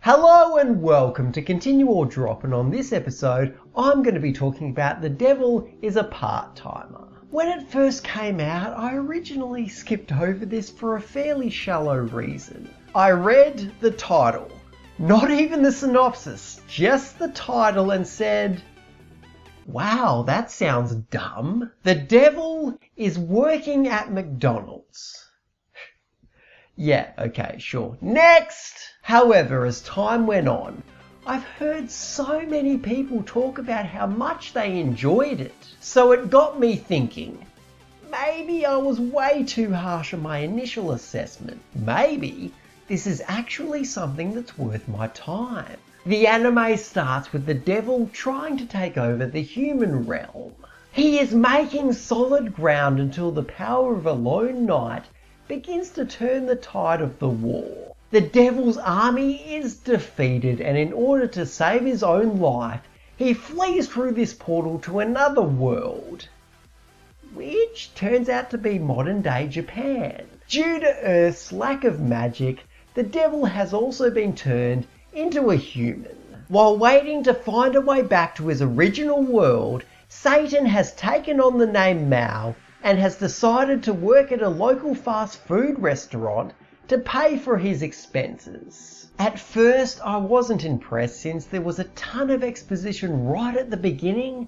Hello and welcome to Continue or Drop, and on this episode I'm going to be talking about The Devil is a Part-Timer. When it first came out, I originally skipped over this for a fairly shallow reason. I read the title, not even the synopsis, just the title, and said, wow, that sounds dumb. The devil is working at McDonald's. Yeah, okay, sure. Next! However, as time went on, I've heard so many people talk about how much they enjoyed it. So it got me thinking, maybe I was way too harsh on my initial assessment. Maybe this is actually something that's worth my time. The anime starts with the devil trying to take over the human realm. He is making solid ground until the power of a lone knight begins to turn the tide of the war. The devil's army is defeated, and in order to save his own life, he flees through this portal to another world, which turns out to be modern day Japan. Due to Earth's lack of magic, the devil has also been turned into a human. While waiting to find a way back to his original world, Satan has taken on the name Mao and has decided to work at a local fast food restaurant to pay for his expenses. At first, I wasn't impressed since there was a ton of exposition right at the beginning,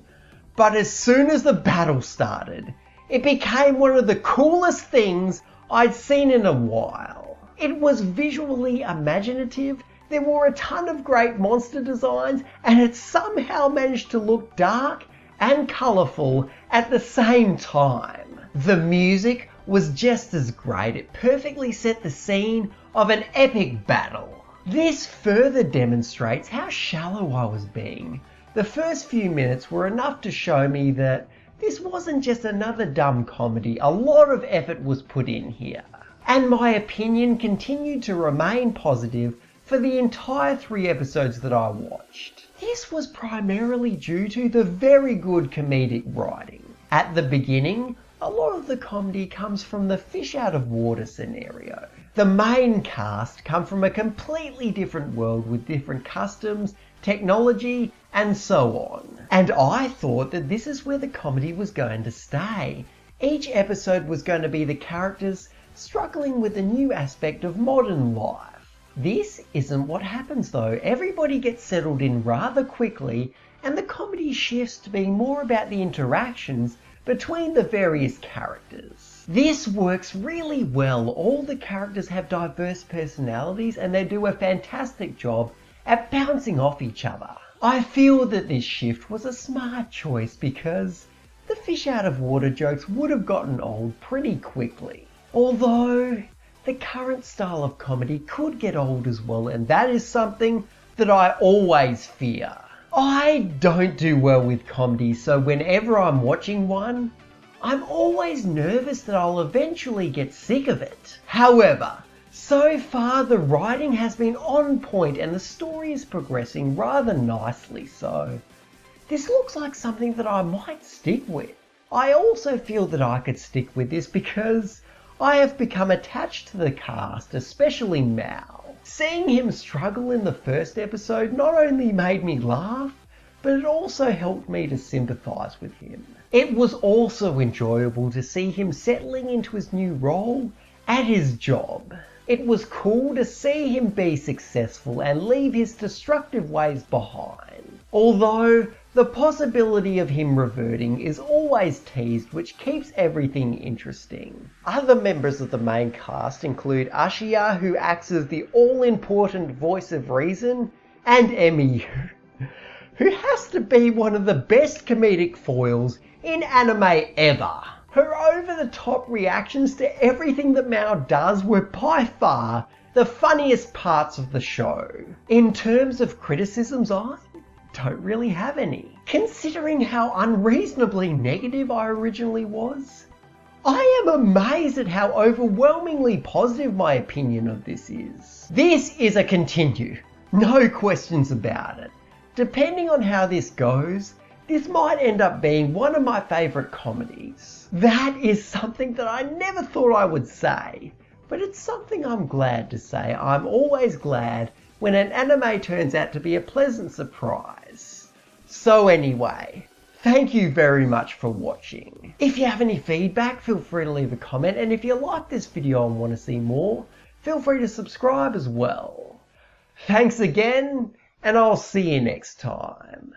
but as soon as the battle started, it became one of the coolest things I'd seen in a while. It was visually imaginative, there were a ton of great monster designs, and it somehow managed to look dark and colourful at the same time. The music was just as great. It perfectly set the scene of an epic battle. This further demonstrates how shallow I was being. The first few minutes were enough to show me that this wasn't just another dumb comedy. A lot of effort was put in here. And my opinion continued to remain positive for the entire 3 episodes that I watched. This was primarily due to the very good comedic writing. At the beginning, a lot of the comedy comes from the fish out of water scenario. The main cast come from a completely different world with different customs, technology, and so on. And I thought that this is where the comedy was going to stay. Each episode was going to be the characters struggling with a new aspect of modern life. This isn't what happens though. Everybody gets settled in rather quickly, and the comedy shifts to being more about the interactions between the various characters. This works really well. All the characters have diverse personalities and they do a fantastic job at bouncing off each other. I feel that this shift was a smart choice because the fish out of water jokes would have gotten old pretty quickly. Although the current style of comedy could get old as well, and that is something that I always fear. I don't do well with comedy, so whenever I'm watching one, I'm always nervous that I'll eventually get sick of it. However, so far the writing has been on point and the story is progressing rather nicely, so this looks like something that I might stick with. I also feel that I could stick with this because I have become attached to the cast, especially Mao. Seeing him struggle in the first episode not only made me laugh, but it also helped me to sympathise with him. It was also enjoyable to see him settling into his new role at his job. It was cool to see him be successful and leave his destructive ways behind. Although the possibility of him reverting is always teased, which keeps everything interesting. Other members of the main cast include Ashiya, who acts as the all-important voice of reason, and Emi, who has to be one of the best comedic foils in anime ever. Her over-the-top reactions to everything that Mao does were by far the funniest parts of the show. In terms of criticisms, I don't really have any. Considering how unreasonably negative I originally was, I am amazed at how overwhelmingly positive my opinion of this is. This is a continue, no questions about it. Depending on how this goes, this might end up being one of my favourite comedies. That is something that I never thought I would say, but it's something I'm glad to say. I'm always glad when an anime turns out to be a pleasant surprise. So anyway, thank you very much for watching. If you have any feedback, feel free to leave a comment, and if you like this video and want to see more, feel free to subscribe as well. Thanks again, and I'll see you next time.